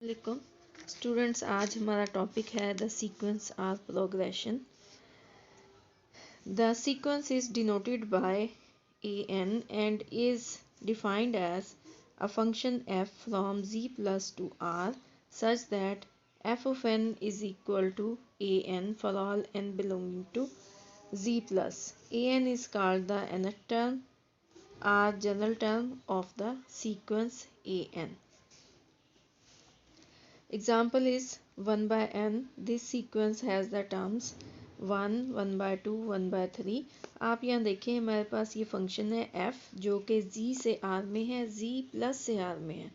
वालेकुम स्टूडेंट्स, आज हमारा टॉपिक है द सीक्वेंस और progression. The sequence is denoted by an and is defined as a function f from z plus to r such that f of n is equal to an for all n belonging to z plus. An is called the nth term or general term of the sequence an. Example is 1 by n. This sequence has the terms 1, 1 by 2, 1 by 3. आप यहाँ देखिए हमारे पास ये function है f जो कि z से r में है, z प्लस से r में है।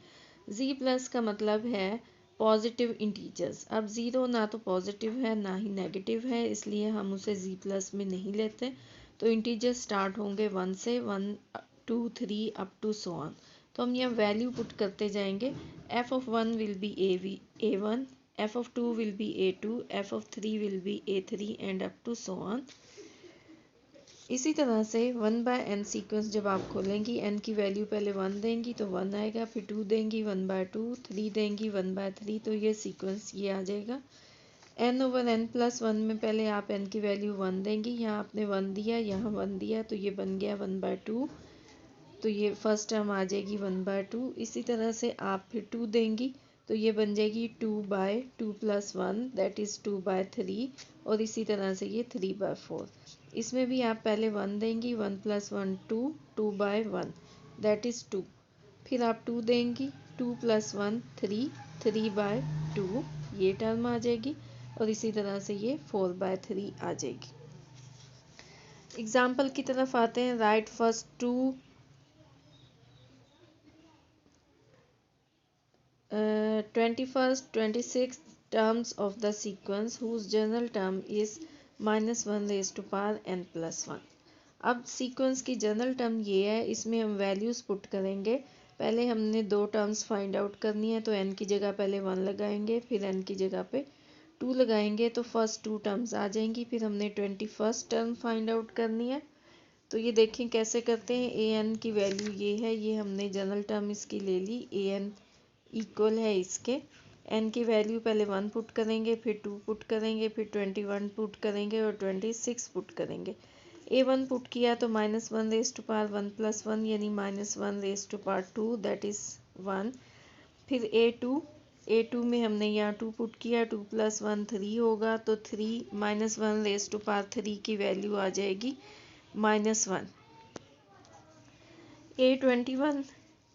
z प्लस का मतलब है पॉजिटिव इंटीजर्स। अब ज़ीरो ना तो पॉजिटिव है ना ही नेगेटिव है, इसलिए हम उसे z प्लस में नहीं लेते। तो इंटीजर्स स्टार्ट होंगे 1 से 1 2 3 अप टू सो ऑन। तो हम यहाँ वैल्यू पुट करते जाएंगे। f of 1 will be a1, f of 2 will be a2, f of 3 will be a3 and up to so on। इसी तरह से 1 बाय n सीक्वेंस जब आप खोलेंगी, n की वैल्यू पहले 1 देंगी तो 1 आएगा, फिर 2 देंगी 1 बाय 2, 3 देंगी 1 बाय 3, तो ये सीक्वेंस ये आ जाएगा। n ओवर n प्लस 1 में पहले आप n की वैल्यू 1 देंगी, यहाँ आपने 1 दिया, यहाँ 1 दिया, तो ये बन गया 1 बाय 2, तो ये फर्स्ट टर्म आ जाएगी 1 बाय 2। इसी तरह से आप फिर 2 देंगी तो ये बन जाएगी 2 by 2 plus 1 that is 2 by 3, और इसी तरह से ये 3 बाय 4। इसमें भी आप पहले 1 देंगी, 1 प्लस 1 2, 2 बाय 1 दैट इज़ 2। फिर आप 2 देंगी, 2 प्लस 1 3, 3 बाय 2 ये टर्म आ जाएगी, और इसी तरह से ये 4 बाय 3 आ जाएगी। एग्जाम्पल की तरफ आते हैं। Write first two 21st 26th terms of the sequence whose general term is -1 raised to power n plus 1। अब सीक्वेंस की जनरल टर्म ये है, इसमें हम वैल्यूज़ पुट करेंगे। पहले हमने दो टर्म्स फाइंड आउट करनी है, तो n की जगह पहले 1 लगाएंगे, फिर n की जगह पे 2 लगाएंगे, तो फर्स्ट 2 टर्म्स आ जाएंगी। फिर हमने 21st टर्म फाइंड आउट करनी है, तो ये देखें कैसे करते हैं। ए एन की वैल्यू ये है, ये हमने जनरल टर्म इसकी ले ली, ए एन इक्वल है इसके। n की वैल्यू पहले 1 पुट करेंगे, फिर 2 पुट करेंगे, फिर 21 पुट करेंगे और 26 पुट करेंगे। a1 पुट किया तो -1 रेज़ टू पावर 1 प्लस 1 यानी -1 raise to power 2 that is 1। फिर a2 में हमने यहाँ 2 पुट किया, 2 प्लस 1 3 होगा, तो 3 -1 रेज़ टू पावर 3 की वैल्यू आ जाएगी -1। a21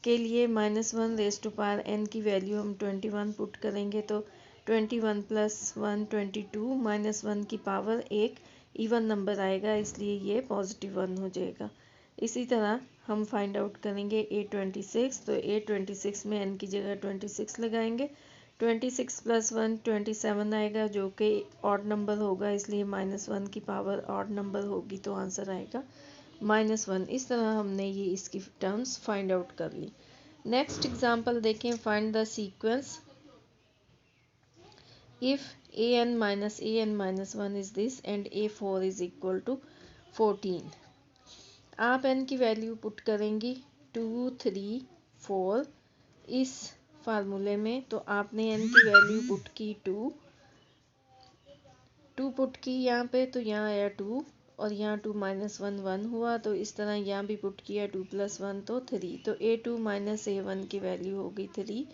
के लिए -1 रेज़ टू पावर n की वैल्यू हम 21 पुट करेंगे, तो 21 प्लस 1 22 -1 की पावर एक इवन नंबर आएगा, इसलिए ये पॉजिटिव 1 हो जाएगा। इसी तरह हम फाइंड आउट करेंगे a26, तो a26 में n की जगह 26 लगाएंगे, 26 प्लस 1 27 आएगा, जो कि ऑड नंबर होगा, इसलिए -1 की पावर ऑड नंबर होगी, तो आंसर आएगा -1। इस तरह हमने ये इसकी टर्म्स फाइंड आउट कर ली। नेक्स्ट एग्जांपल देखें। Find the sequence if an minus 1 is this and a4 is equal to 14। आप n की वैल्यू पुट करेंगी 2 3 4 इस फार्मूले में, तो आपने n की वैल्यू पुट की 2 पुट की यहाँ पे, तो यहाँ आया 2 और यहाँ 2 -1 1 हुआ, तो इस तरह यहाँ भी पुट किया 2 प्लस 1 तो 3, तो a2 माइनस a1 की वैल्यू होगी 3।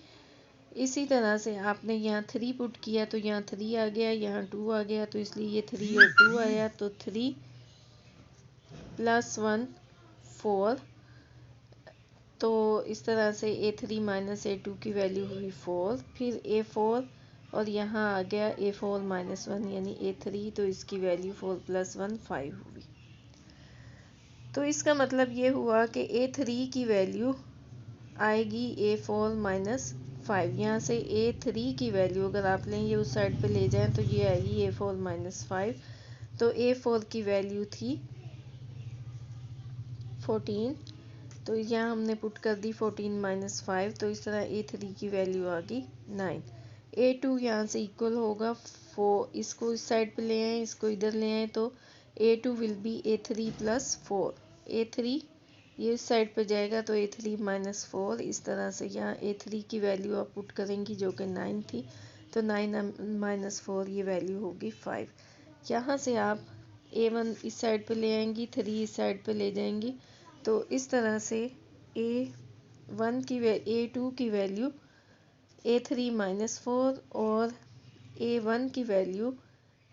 इसी तरह से आपने यहाँ 3 पुट किया, तो यहाँ 3 आ गया, यहाँ 2 आ गया, तो इसलिए ये 3 और 2 आया, तो 3 प्लस 1 4, तो इस तरह से a3 माइनस a2 की वैल्यू हुई 4। फिर a4 और यहाँ आ गया a4 माइनस 1 यानी a3, तो इसकी वैल्यू 4 प्लस 1 5 हुई। तो इसका मतलब ये हुआ कि a3 की वैल्यू आएगी a4 माइनस 5। यहाँ से a3 की वैल्यू अगर आप लें, ये उस साइड पे ले जाएं, तो ये आएगी a4 माइनस 5, तो a4 की वैल्यू थी 14, तो यहाँ हमने पुट कर दी 14 माइनस 5, तो इस तरह a3 की वैल्यू आ गई 9। a2 यहाँ से इक्वल होगा 4, इसको इस साइड पे ले आए, इसको इधर ले आए, तो a2 will be a3 plus 4। a3 ये इस साइड पे जाएगा तो A3 माइनस 4, इस तरह से यहाँ A3 की वैल्यू आप पुट करेंगी जो कि 9 थी, तो 9 माइनस 4 ये वैल्यू होगी 5। यहाँ से आप A1 इस साइड पे ले आएंगी, 3 इस साइड पे ले जाएंगी, तो इस तरह से A2 की वैल्यू A3 माइनस 4 और A1 की वैल्यू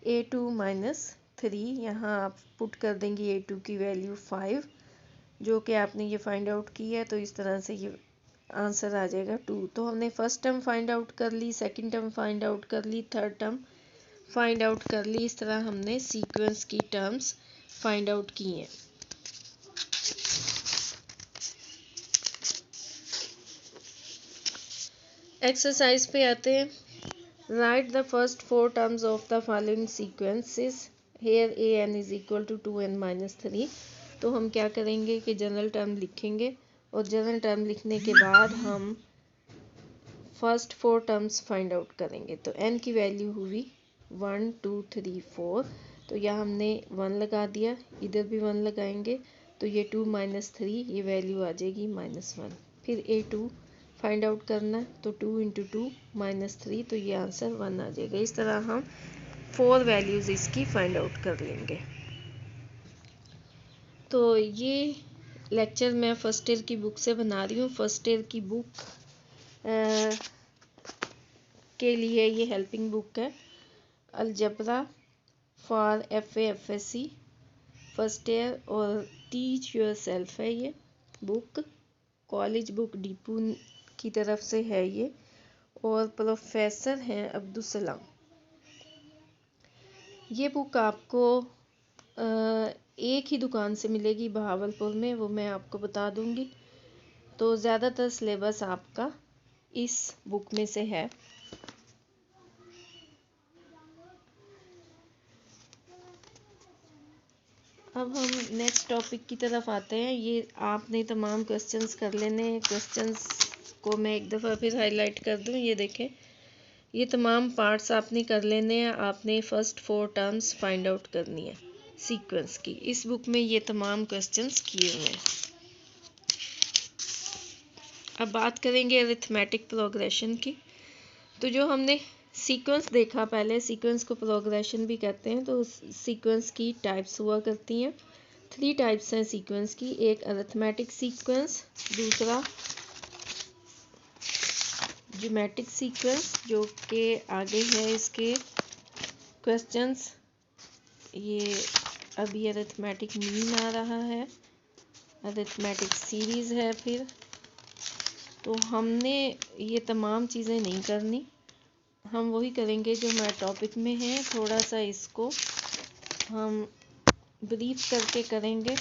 A2 माइनस 3, यहाँ आप पुट कर देंगी A2 की वैल्यू 5 जो कि आपने ये फाइंड आउट की है, तो इस तरह से ये आंसर आ जाएगा 2। तो हमने फर्स्ट टर्म फाइंड आउट कर ली, सेकंड टर्म फाइंड आउट कर ली, थर्ड टर्म फाइंड आउट कर ली। इस तरह हमने सीक्वेंस की टर्म्स फाइंड आउट की हैं। एक्सरसाइज पे आते हैं। Write the first 4 terms of the following sequences here an is equal to 2n minus 3। तो हम क्या करेंगे कि जनरल टर्म लिखेंगे और जनरल टर्म लिखने के बाद हम फर्स्ट 4 टर्म्स फाइंड आउट करेंगे। तो n की वैल्यू हुई 1 2 3 4, तो यहाँ हमने 1 लगा दिया, इधर भी 1 लगाएंगे, तो ये 2 माइनस 3 ये वैल्यू आ जाएगी -1। फिर A2 फाइंड आउट करना है, तो 2 इंटू 2 माइनस 3, तो ये आंसर 1 आ जाएगा। इस तरह हम 4 वैल्यूज़ इसकी फाइंड आउट कर लेंगे। तो ये लेक्चर मैं फर्स्ट ईयर की बुक से बना रही हूँ। फर्स्ट ईयर की बुक के लिए ये हेल्पिंग बुक है, algebra for FA FSC first year, और टीच योर सेल्फ है ये बुक। कॉलेज बुक डिपो की तरफ से है ये, और प्रोफेसर हैं अब्दुल सलाम। ये बुक आपको एक ही दुकान से मिलेगी बहावलपुर में, वो मैं आपको बता दूंगी। तो ज़्यादातर सिलेबस आपका इस बुक में से है। अब हम नेक्स्ट टॉपिक की तरफ आते हैं। ये आपने तमाम क्वेश्चंस कर लेने हैं। क्वेश्चंस को मैं एक दफ़ा फिर हाईलाइट कर दूं। ये देखें, ये तमाम पार्ट्स आपने कर लेने हैं। आपने फर्स्ट 4 टर्म्स फाइंड आउट करनी है सीक्वेंस की। इस बुक में ये तमाम क्वेश्चंस किए हुए हैं। अब बात करेंगे अरिथमेटिक प्रोग्रेशन की। तो जो हमने सीक्वेंस देखा, पहले सीक्वेंस को प्रोग्रेशन भी कहते हैं। तो सीक्वेंस की टाइप्स हुआ करती हैं। 3 टाइप्स हैं सीक्वेंस की। एक अरिथमेटिक सीक्वेंस, दूसरा ज्योमेट्रिक सीक्वेंस जो कि आगे है इसके क्वेश्चंस। ये अभी अरिथमेटिक मीन आ रहा है, अरिथमेटिक सीरीज़ है। फिर तो हमने ये तमाम चीज़ें नहीं करनी, हम वही करेंगे जो हमारे टॉपिक में है। थोड़ा सा इसको हम ब्रीफ करके करेंगे।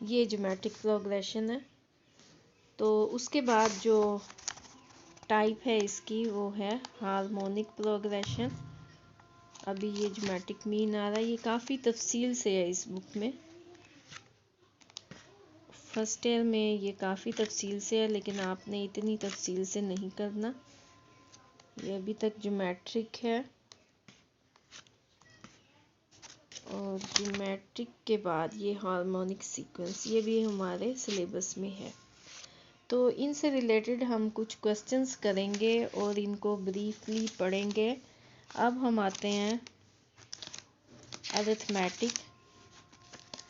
ये ज्योमेट्रिक प्रोग्रेशन है। तो उसके बाद जो टाइप है इसकी वो है हार्मोनिक प्रोग्रेशन। अभी ये ज्योमेट्रिक मीन आ रहा है, ये काफ़ी तफसील से है इस बुक में। फर्स्ट ईयर में ये काफ़ी तफसील से है, लेकिन आपने इतनी तफसील से नहीं करना। ये अभी तक ज्योमेट्रिक है, और ज्योमेट्रिक के बाद ये हार्मोनिक सीक्वेंस, ये भी हमारे सिलेबस में है। तो इनसे रिलेटेड हम कुछ क्वेश्चंस करेंगे और इनको ब्रीफली पढ़ेंगे। अब हम आते हैं अरिथमेटिक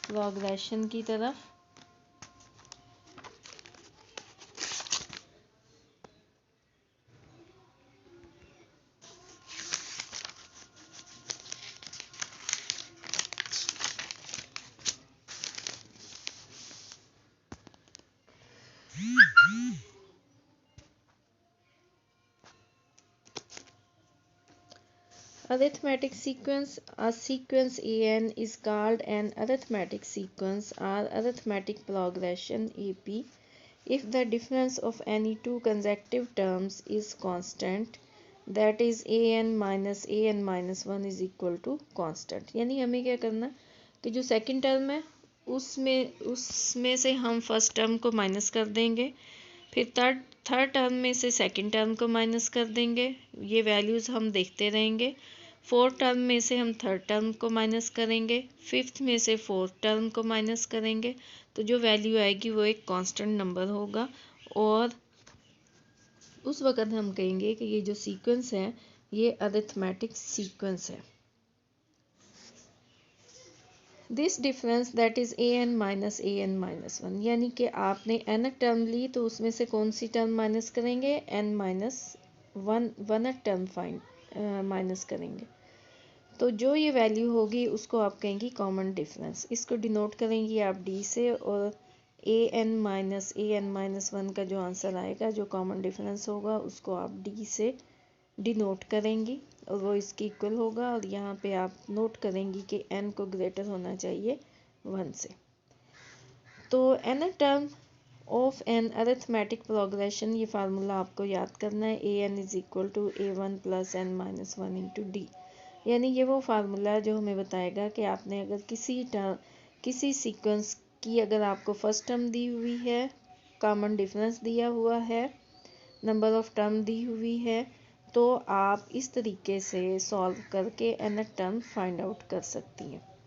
प्रोग्रेशन की तरफ। Arithmetic sequence. A sequence AN is called an arithmetic sequence or arithmetic progression AP if the difference of any two consecutive terms is constant, that is an minus 1 is equal to constant। यानी हमें क्या करना कि जो second term है उसमें से हम फर्स्ट टर्म को माइनस कर देंगे, फिर थर्ड टर्म में से सेकंड टर्म को माइनस कर देंगे। ये वैल्यूज़ हम देखते रहेंगे। फोर्थ टर्म में से हम थर्ड टर्म को माइनस करेंगे, फिफ्थ में से फोर्थ टर्म को माइनस करेंगे, तो जो वैल्यू आएगी वो एक कांस्टेंट नंबर होगा। और उस वक़्त हम कहेंगे कि ये जो सीक्वेंस है ये अरिथमेटिक सीक्वेंस है। This difference that is an-1, यानी कि आपने n टर्म ली तो उसमें से कौन सी टर्म माइनस करेंगे, n-1 टर्म माइनस करेंगे। तो जो ये वैल्यू होगी उसको आप कहेंगी कॉमन डिफरेंस। इसको डिनोट करेंगी आप d से, और an-1 का जो आंसर आएगा, जो कॉमन डिफरेंस होगा, उसको आप d से डिनोट करेंगी और वो इसकी इक्वल होगा। और यहाँ पे आप नोट करेंगी कि n को ग्रेटर होना चाहिए 1 से। तो n term of an arithmetic progression, ये फार्मूला आपको याद करना है, an is equal to a1 plus n-1 into D. यानी ये वो फार्मूला है जो हमें बताएगा कि आपने अगर किसी सीक्वेंस की अगर आपको फर्स्ट टर्म दी हुई है, कॉमन डिफरेंस दिया हुआ है, नंबर ऑफ टर्म दी हुई है, तो आप इस तरीके से सॉल्व करके n टर्म फाइंड आउट कर सकती हैं।